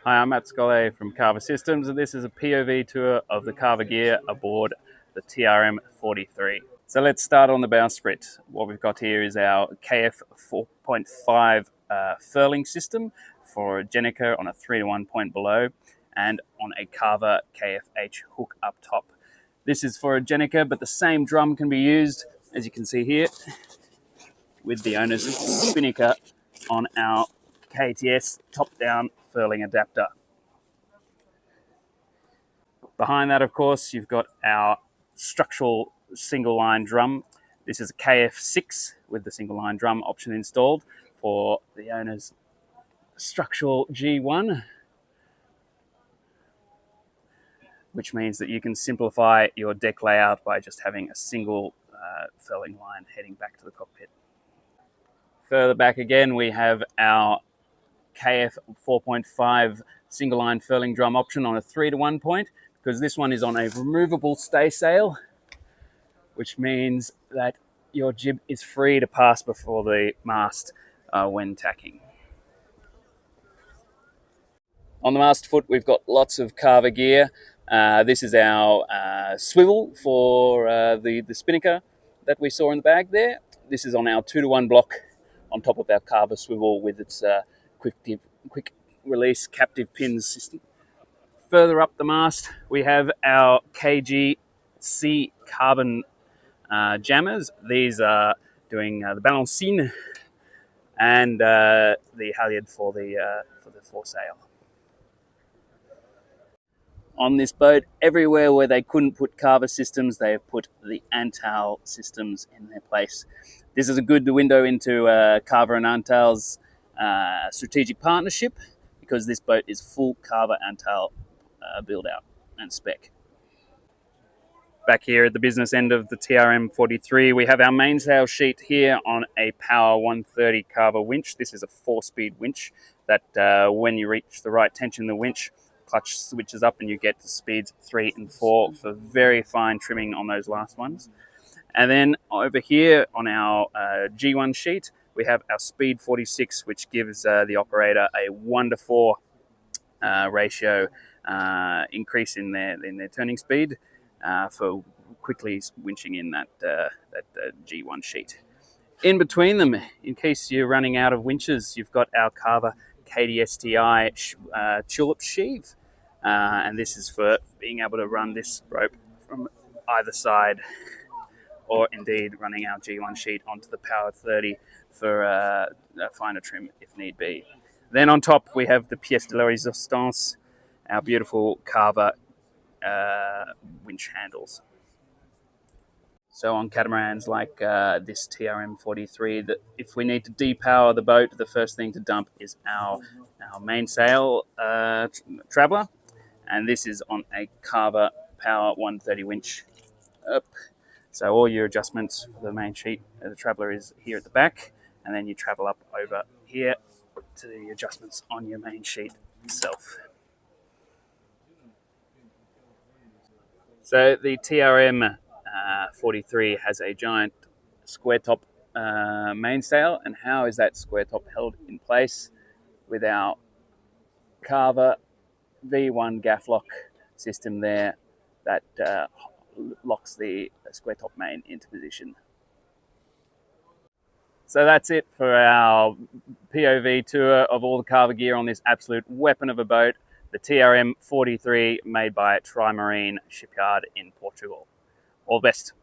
Hi, I'm Matt Scolle from Carver Systems, and this is a POV tour of the Carver gear aboard the TRM 43. So let's start on the bowsprit. What we've got here is our KF 4.5 furling system for Jenica on a 3-to-1 point below and on a Carver KFH hook up top. This is for a Jenica, but the same drum can be used, as you can see here, with the owner's spinnaker on our KTS top-down furling adapter. Behind that, of course, you've got our structural single line drum. This is a KF6 with the single line drum option installed for the owner's structural G1, which means that you can simplify your deck layout by just having a single furling line heading back to the cockpit. Further back again, we have our KF 4.5 single line furling drum option on a 3-to-1 point, because this one is on a removable staysail, which means that your jib is free to pass before the mast when tacking. On the mast foot, we've got lots of Carver gear. This is our swivel for the spinnaker that we saw in the bag there. This is on our 2-to-1 block on top of our Carver swivel with its quick release captive pins system. Further up the mast, we have our KGC carbon jammers. These are doing the balancine and the halyard for the foresail. On this boat, everywhere where they couldn't put Carver systems, they have put the Antal systems in their place. This is a good window into Carver and Antal's strategic partnership, because this boat is full Carver Antal build out and spec. Back here at the business end of the TRM 43, we have our mainsail sheet here on a Power 130 Carver winch. This is a 4-speed winch that when you reach the right tension in the winch, clutch switches up and you get to speeds 3 and 4 for very fine trimming on those last ones. And then over here on our G1 sheet, we have our Speed 46, which gives the operator a 1-to-4 ratio increase in their turning speed for quickly winching in that G1 sheet. In between them, in case you're running out of winches, you've got our Carver KDSTI tulip sheave, and this is for being able to run this rope from either side, or indeed running our G1 sheet onto the Power 30 for a finer trim if need be. Then on top we have the pièce de la résistance, our beautiful Carver winch handles. So on catamarans like this TRM 43, that if we need to depower the boat, the first thing to dump is our mainsail traveller, and this is on a Carver Power 130 winch up. So all your adjustments for the main sheet, the traveller is here at the back, and then you travel up over here to the adjustments on your main sheet itself. So the TRM 43 has a giant square top mainsail, and how is that square top held in place? With our Carver V1 gaff lock system there that locks the square top main into position. So that's it for our POV tour of all the Carver gear on this absolute weapon of a boat, the TRM 43, made by Trimarine Shipyard in Portugal. All the best.